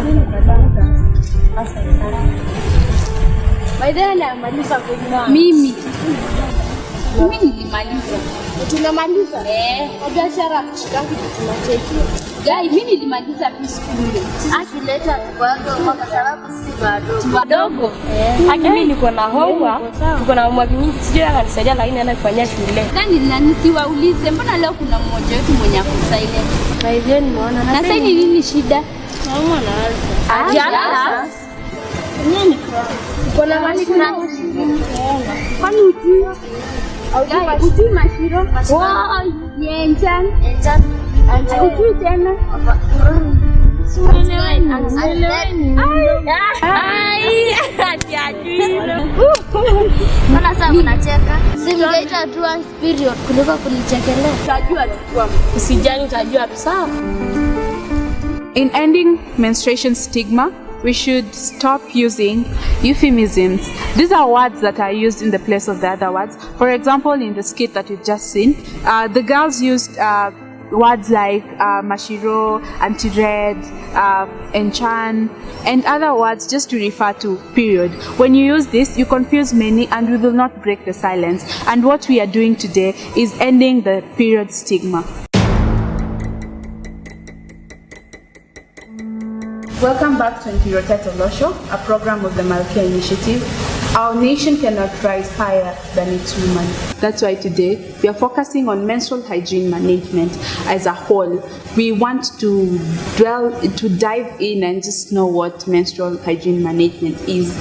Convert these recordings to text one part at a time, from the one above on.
Mimi nilimaliza. Tunamaliza? Biashara kushikaki tunacheki. Gai, mimi nilimaliza preschool. Akileta bado kwa sababu si wadogo. Mimi niko na homework, niko na homework nyingi, sijui ananisaidia lakini ana kufanyia shule. Gani nani siwaulize, mbona leo kuna mmoja wetu mwenye akusaile? Na hivyo nimeona na sasa ni nini shida? Mama anaanza. Nini? Kuna mali kuna kwani ujui? Au ujui mashiro? Wow, yenjan. Ujui tena? Mbona sasa unacheka? Si mngeita tu one period kuliko kunichekelea. Utajua tu. Usijali utajua tu sawa. In ending menstruation stigma, we should stop using euphemisms. These are words that are used in the place of the other words. For example, in the skit that we've just seen, the girls used words like mashiro, anti-red, enchan, and other words just to refer to period. When you use this, you confuse many and we will not break the silence. And what we are doing today is ending the period stigma. Welcome back to Enkirotet Olosho, a program of the Malkia Initiative. Our nation cannot rise higher than its women. That's why today we are focusing on menstrual hygiene management as a whole. We want to dive in and just know what menstrual hygiene management is.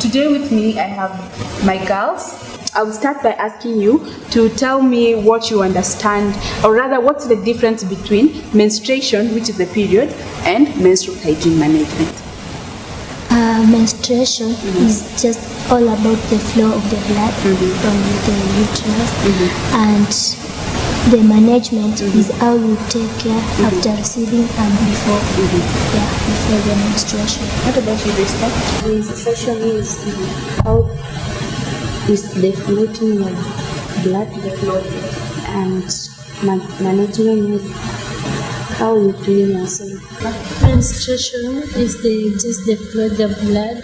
Today with me I have my girls. I'll start by asking you to tell me what you understand, or rather what's the difference between menstruation, which is the period, and menstrual hygiene management. Menstruation is just all about the flow of the blood from the uterus, and the management is how you take care after receiving and before the menstruation. What about you, Rista? Menstruation is how is the floating of blood, and management is how you clean yourself. Menstruation is just the flow of the blood,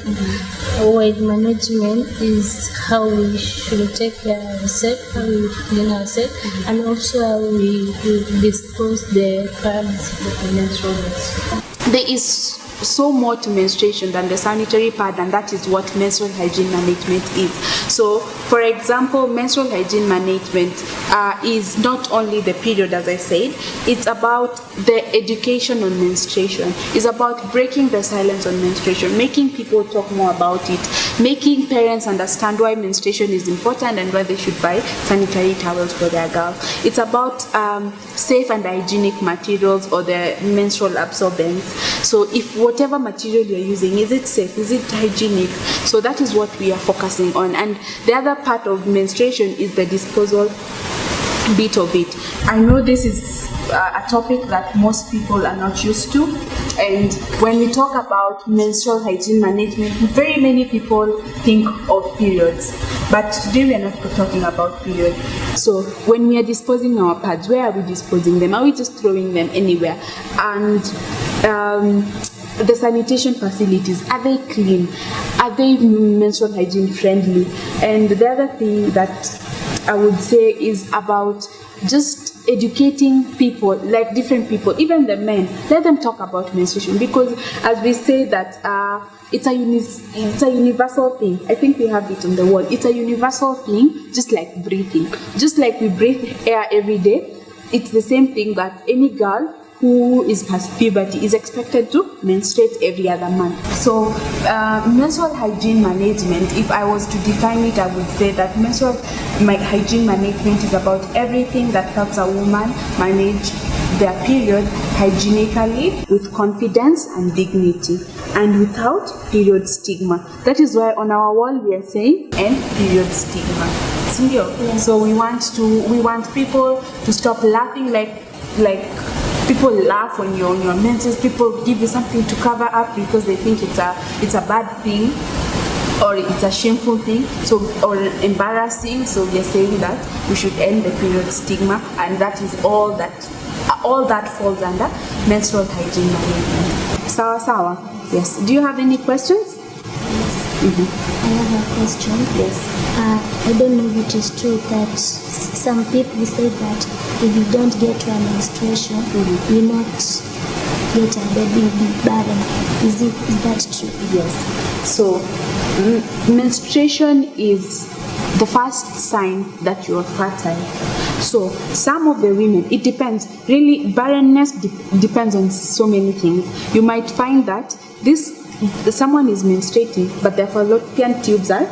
while management is how we should take care of ourselves, how we clean ourselves, and also how we dispose the pads of the menstrual. There is so more to menstruation than the sanitary pad, and that is what menstrual hygiene management is. So, for example, menstrual hygiene management is not only the period, as I said, it's about the education on menstruation. It's about breaking the silence on menstruation, making people talk more about it, making parents understand why menstruation is important and why they should buy sanitary towels for their girls. It's about safe and hygienic materials, or the menstrual absorbents. So if whatever material you're using, is it safe, is it hygienic? So that is what we are focusing on. And the other part of menstruation is the disposal bit of it. I know this is a topic that most people are not used to, and when we talk about menstrual hygiene management, very many people think of periods, but today we are not talking about period. So when we are disposing our pads, where are we disposing them? Are we just throwing them anywhere? And the sanitation facilities, are they clean? Are they menstrual hygiene friendly? And the other thing that I would say is about just educating people, like different people, even the men. Let them talk about menstruation, because as we say that it's a universal thing. I think we have it on the wall. It's a universal thing, just like breathing. Just like we breathe air every day, it's the same thing that any girl who is past puberty is expected to menstruate every other month. So menstrual hygiene management, if I was to define it, I would say that menstrual hygiene management is about everything that helps a woman manage their period hygienically, with confidence and dignity, and without period stigma. That is why on our wall we are saying end period stigma. Yes. So we want people to stop laughing like people laugh when you're on your menses. People give you something to cover up because they think it's a bad thing, or it's a shameful thing, or embarrassing. So we are saying that we should end the period stigma, and that is all that all that falls under menstrual hygiene management. Sawa sawa. Yes. Do you have any questions? I have a question. Yes. I don't know if it is true that some people say that if you don't get to a menstruation, you will not get a baby burden. Is that true? Yes. So, menstruation is the first sign that you are fertile. So, some of the women, it depends. Really, barrenness depends on so many things. You might find that someone is menstruating, but their fallopian tubes are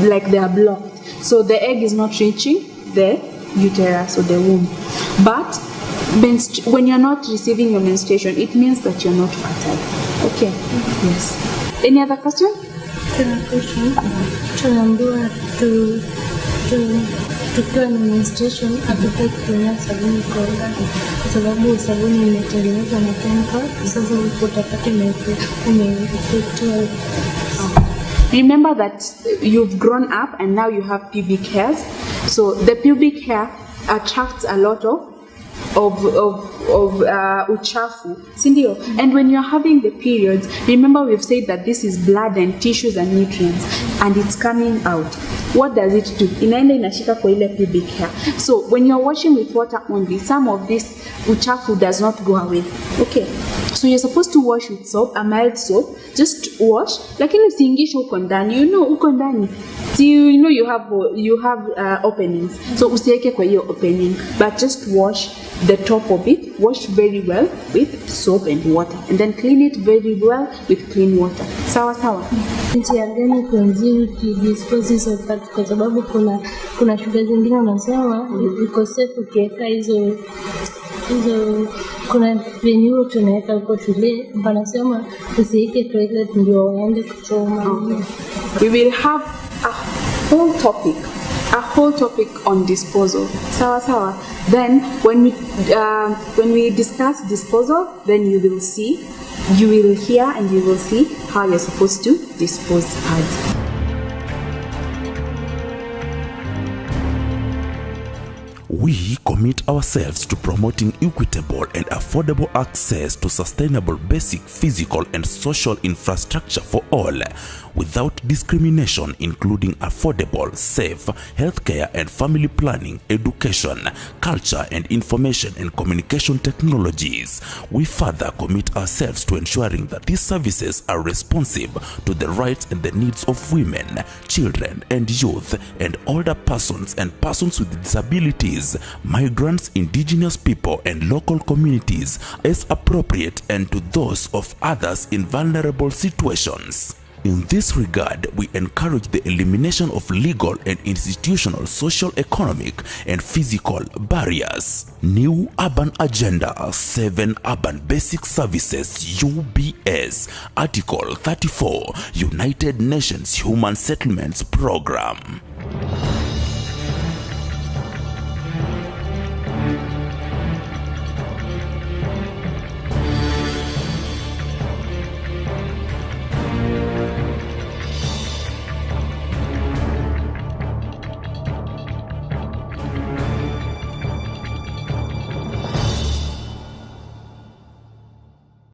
like they are blocked. So the egg is not reaching the uterus or the womb. But when you're not receiving your menstruation, it means that you're not fertile. Okay. Yes. Any other question? Tunaambiwa tukiwa na menstruation hatufai kutumia sabuni kawaida kwa sababu sabuni imetengenezwa na chemical. Sasa utapata umeeffectiwa. Remember that you've grown up and now you have pubic hairs. So the pubic hair attracts a lot of uchafu, sindio? And when you're having the periods, remember we've said that this is blood and tissues and nutrients, and it's coming out. What does it do? Inaenda inashika kwa ile pubic hair. So when you're washing with water only, some of this uchafu does not go away. Okay. So you're supposed to wash with soap, a mild soap. Just wash, lakini usiingishe huko ndani. Huko ndani. You have openings. So usiweke kwa hiyo opening, but just wash the top of it. Wash very well with soap and water, and then clean it very well with clean water. Sawa sawa. Njia gani kuanzia dispose hizo parts, kwa sababu kuna shughuli zingine wanasema iko safe ukiweka hizo kuna venue tunaweka huko shule, wanasema usiweke toilet ndio waende kuchoma. We will have a whole topic on disposal. Sawa. Then when we discuss disposal, then you will hear and you will see how you're supposed to dispose pads. We commit ourselves to promoting equitable and affordable access to sustainable basic physical and social infrastructure for all, without discrimination, including affordable, safe healthcare and family planning, education, culture and information and communication technologies. We further commit ourselves to ensuring that these services are responsive to the rights and the needs of women, children and youth and older persons and persons with disabilities, migrants, indigenous people and local communities as appropriate, and to those of others in vulnerable situations. In this regard, we encourage the elimination of legal and institutional, social, economic, and physical barriers. New Urban Agenda 7 Urban Basic Services UBS Article 34 United Nations Human Settlements Program.